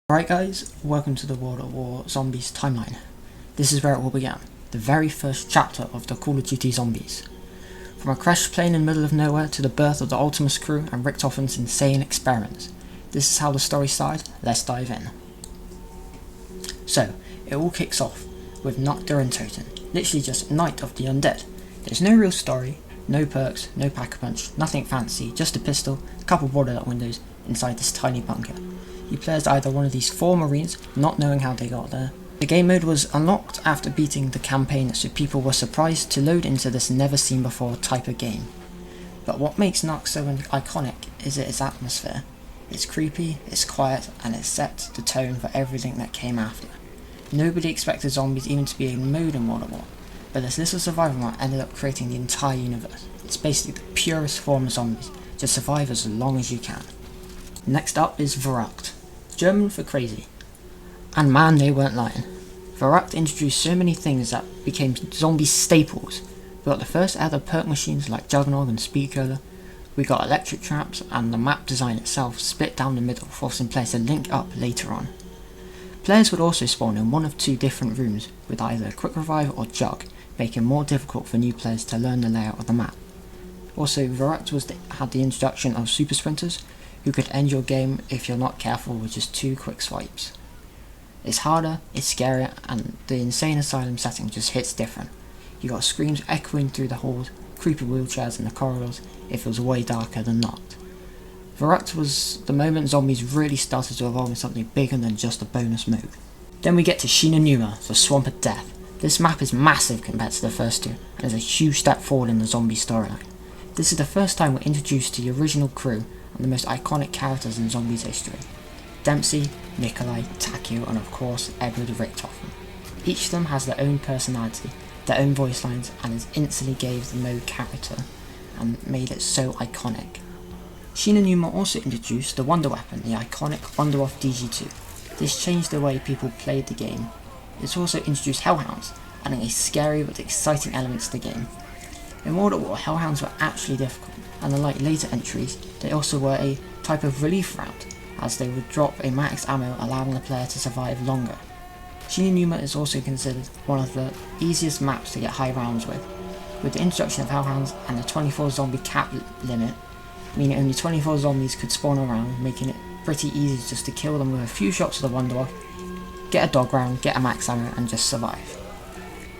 Alright guys, welcome to the World at War Zombies timeline. This is where it all began, the very first chapter of the Call of Duty Zombies. From a crashed plane in the middle of nowhere to the birth of the Ultimus crew and Richtofen's insane experiments. This is how the story started, let's dive in. So, it all kicks off with Nacht der Untoten, literally just Night of the Undead. There's no real story, no perks, no pack-a-punch, nothing fancy, just a pistol, a couple boarded up windows inside this tiny bunker. You play as either one of these four Marines, not knowing how they got there. The game mode was unlocked after beating the campaign, so people were surprised to load into this never seen before type of game. But what makes Nacht so iconic is its atmosphere. It's creepy, it's quiet, and it sets the tone for everything that came after. Nobody expected zombies even to be a mode in World at War, but this little survival mode ended up creating the entire universe. It's basically the purest form of zombies, just survive as long as you can. Next up is Verrückt, German for crazy. And man, they weren't lying. Verrückt introduced so many things that became zombie staples. We got the first ever perk machines like Juggernaut and Speed Cola. We got electric traps, and the map design itself split down the middle, forcing players to link up later on. Players would also spawn in one of two different rooms with either Quick Revive or Jug, making it more difficult for new players to learn the layout of the map. Also, Verrückt had the introduction of Super Sprinters, who could end your game if you're not careful with just 2 quick swipes. It's harder, it's scarier, and the insane asylum setting just hits different. You got screams echoing through the halls, creepy wheelchairs in the corridors. It feels way darker than Nacht. Verrückt was the moment zombies really started to evolve into something bigger than just a bonus mode. Then we get to Shinonuma, the Swamp of Death. This map is massive compared to the first two, and is a huge step forward in the zombie storyline. This is the first time we're introduced to the original crew and the most iconic characters in zombies history. Dempsey, Nikolai, Takeo, and of course Edward Richtofen. Each of them has their own personality, their own voice lines, and it instantly gave the mode character and made it so iconic. Shinonuma also introduced the Wonder Weapon, the iconic Wunderwaffe DG2. This changed the way people played the game. It's also introduced Hellhounds, adding a scary but exciting element to the game. In World at War, Hellhounds were actually difficult, and unlike later entries, they also were a type of relief round, as they would drop a max ammo, allowing the player to survive longer. Shinonuma is also considered one of the easiest maps to get high rounds with the introduction of Hellhounds and the 24 zombie cap limit, meaning only 24 zombies could spawn around, making it pretty easy just to kill them with a few shots of the Wunderwaffe, get a dog round, get a max ammo, and just survive.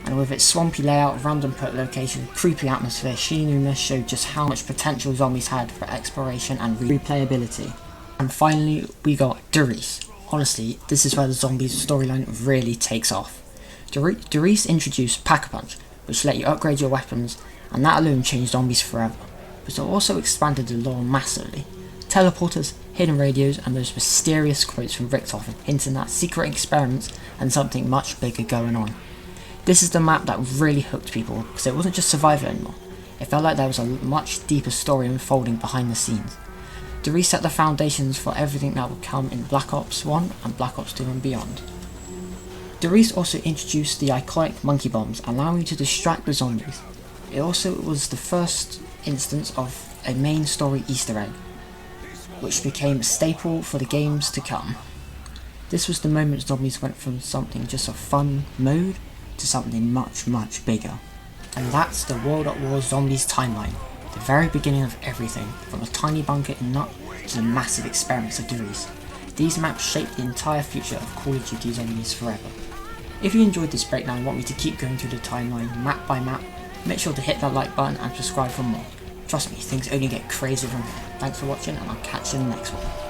And with its swampy layout, random perk location, creepy atmosphere, Shinonuma showed just how much potential zombies had for exploration and replayability. And finally, we got Der Riese. Honestly, this is where the zombies storyline really takes off. Der Riese introduced Pack-a-Punch, which let you upgrade your weapons, and that alone changed zombies forever. But it also expanded the lore massively. Teleporters, hidden radios, and those mysterious quotes from Richtofen hinting at secret experiments and something much bigger going on. This is the map that really hooked people, because it wasn't just survival anymore. It felt like there was a much deeper story unfolding behind the scenes. Der Riese set the foundations for everything that would come in Black Ops 1 and Black Ops 2 and beyond. Der Riese also introduced the iconic monkey bombs, allowing you to distract the zombies. It also was the first instance of a main story Easter egg, which became a staple for the games to come. This was the moment zombies went from something just a fun mode to something much, much bigger. And that's the World at War Zombies timeline, the very beginning of everything, from a tiny bunker in Nacht to the massive experiments of Der Riese. These maps shaped the entire future of Call of Duty Zombies forever. If you enjoyed this breakdown and want me to keep going through the timeline map by map, make sure to hit that like button and subscribe for more. Trust me, things only get crazier from here. Thanks for watching, and I'll catch you in the next one.